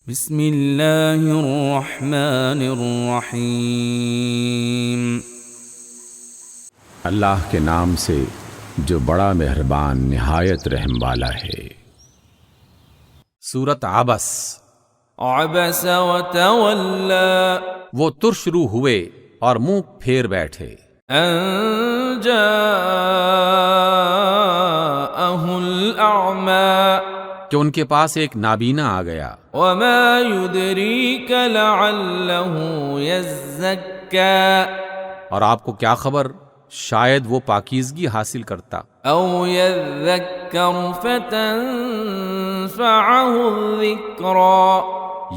بسم اللہ الرحمن الرحیم۔ اللہ کے نام سے جو بڑا مہربان نہایت رحم والا ہے۔ سورۃ عبس۔ عبس وتولى، وہ ترش رو ہوئے اور منہ پھیر بیٹھے، ان جاءه الأعمى، کہ ان کے پاس ایک نابینا آ گیا۔ وما يدريك لعله يزكى، اور آپ کو کیا خبر، شاید وہ پاکیزگی حاصل کرتا، او يذكر فتنفعه الذكرى،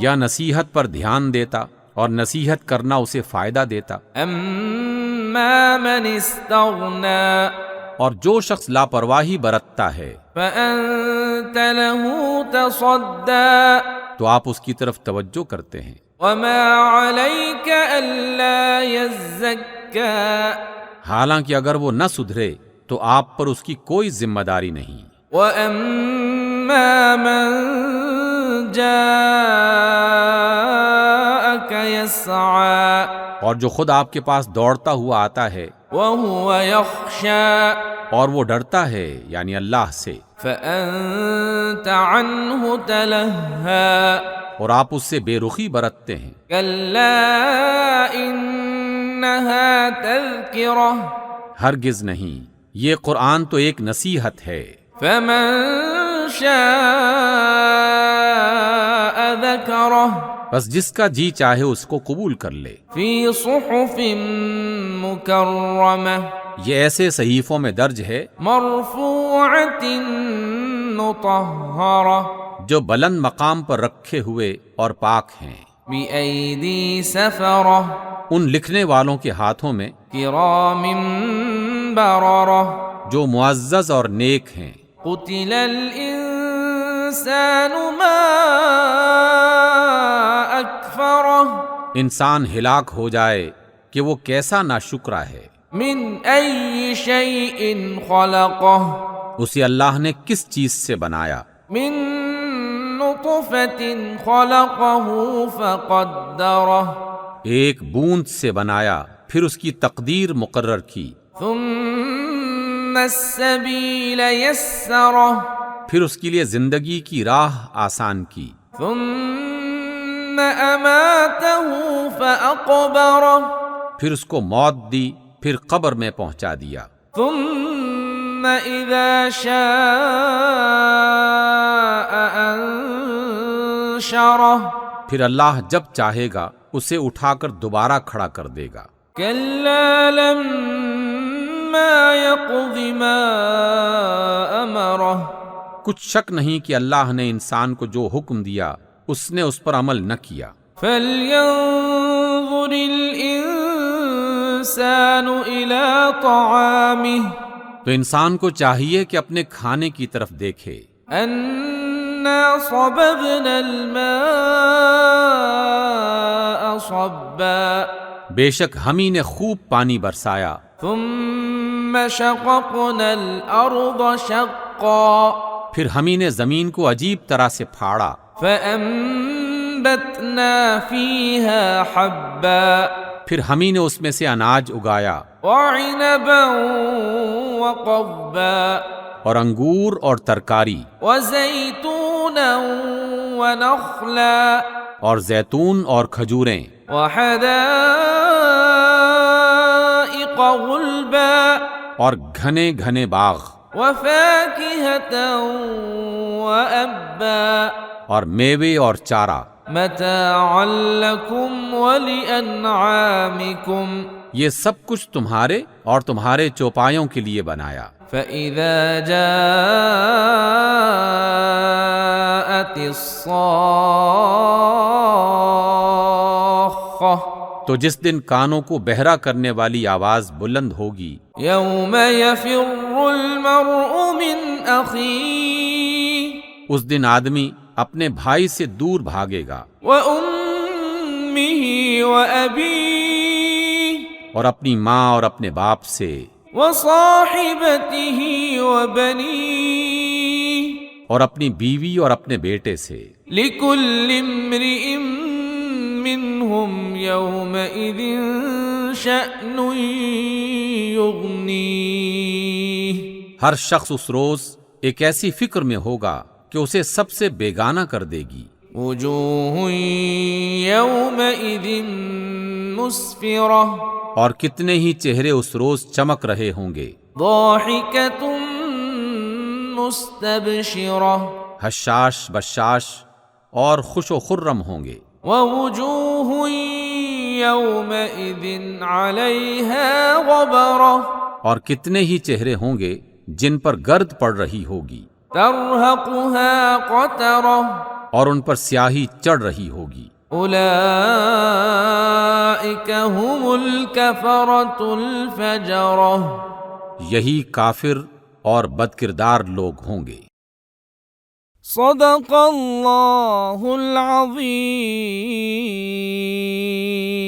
یا نصیحت پر دھیان دیتا اور نصیحت کرنا اسے فائدہ دیتا۔ اما من استغنى، اور جو شخص لاپرواہی برتتا ہے فأنت له تصدى، تو آپ اس کی طرف توجہ کرتے ہیں۔ وما عليك ألا يزكى، حالانکہ اگر وہ نہ سدھرے تو آپ پر اس کی کوئی ذمہ داری نہیں۔ وأما من جاءك يسعى، اور جو خود آپ کے پاس دوڑتا ہوا آتا ہے وهو يخشى، اور وہ ڈرتا ہے یعنی اللہ سے، فأنت عنه تلهى، اور آپ اس سے بے رخی برتتے ہیں۔ كلا إنها تذكرة، ہرگز نہیں، یہ قرآن تو ایک نصیحت ہے۔ فمن شاء ذكره، بس جس کا جی چاہے اس کو قبول کر لے۔ في صحف مكرمة، یہ ایسے صحیفوں میں درج ہے مرفوعة مطهرة، جو بلند مقام پر رکھے ہوئے اور پاک ہیں، بأيدي سفرة، ان لکھنے والوں کے ہاتھوں میں كرام بررة، جو معزز اور نیک ہیں۔ قتل الإنسان ما أكفره، انسان ہلاک ہو جائے کہ وہ کیسا ناشکرا ہے۔ من أي شيء خلقه، اسے اللہ نے کس چیز سے بنایا؟ من نطفة خلقه فقدره، ایک بوند سے بنایا، پھر اس کی تقدیر مقرر کی، ثم السبيل يسره، پھر اس کے لیے زندگی کی راہ آسان کی، ثم أماته فأقبره، پھر اس کو موت دی، پھر قبر میں پہنچا دیا، ثم إذا شاء أنشره، پھر اللہ جب چاہے گا اسے اٹھا کر دوبارہ کھڑا کر دے گا۔ كلا لما يقض ما أمره، کچھ شک نہیں کہ اللہ نے انسان کو جو حکم دیا اس نے اس پر عمل نہ کیا۔ فلينظر الإنسان إلى طعامه، تو انسان کو چاہیے کہ اپنے کھانے کی طرف دیکھے۔ أنا صببنا الماء صبا، بے شک ہم ہی نے خوب پانی برسایا، ثم شققنا الأرض شقا، پھر ہم ہی نے زمین کو عجیب طرح سے پھاڑا، فأنبتنا فيها حبا، پھر ہم ہی نے اس میں سے اناج اگایا، وعنبا وقضبا، اور انگور اور ترکاری، وزيتونا ونخلا، اور زیتون اور کھجوریں، وحدائق غلبا، اور گھنے گھنے باغ، وفاكهة وأبا، اور میوے اور چارہ، متاعا لكم ولأنعامكم، یہ سب کچھ تمہارے اور تمہارے چوپایوں کے لیے بنایا۔ فإذا جاءت الصاخة، تو جس دن کانوں کو بہرا کرنے والی آواز بلند ہوگی، يوم يفر المرء من أخيه، اس دن آدمی اپنے بھائی سے دور بھاگے گا، وأمه وأبيه، اور اپنی ماں اور اپنے باپ سے، وصاحبته وبنيه، اور اپنی بیوی اور اپنے بیٹے سے۔ لكل امرئ منهم يومئذ شأن يغنيه۔ ہر شخص اس روز ایک ایسی فکر میں ہوگا کہ اسے سب سے بیگانہ کر دے گی۔ وجوه يومئذ مسفرة اور کتنے ہی چہرے اس روز چمک رہے ہوں گے، ضاحكة مستبشرة حشاش بشاش اور خوش و خرم ہوں گے۔ ووجوه يومئذ عليها غبرة اور کتنے ہی چہرے ہوں گے جن پر گرد پڑ رہی ہوگی، ترهقها قترة اور ان پر سیاہی چڑھ رہی ہوگی۔ أولئك هم الكفرة الفجرة۔ یہی کافر اور بدکردار لوگ ہوں گے۔ صدق اللہ العظیم۔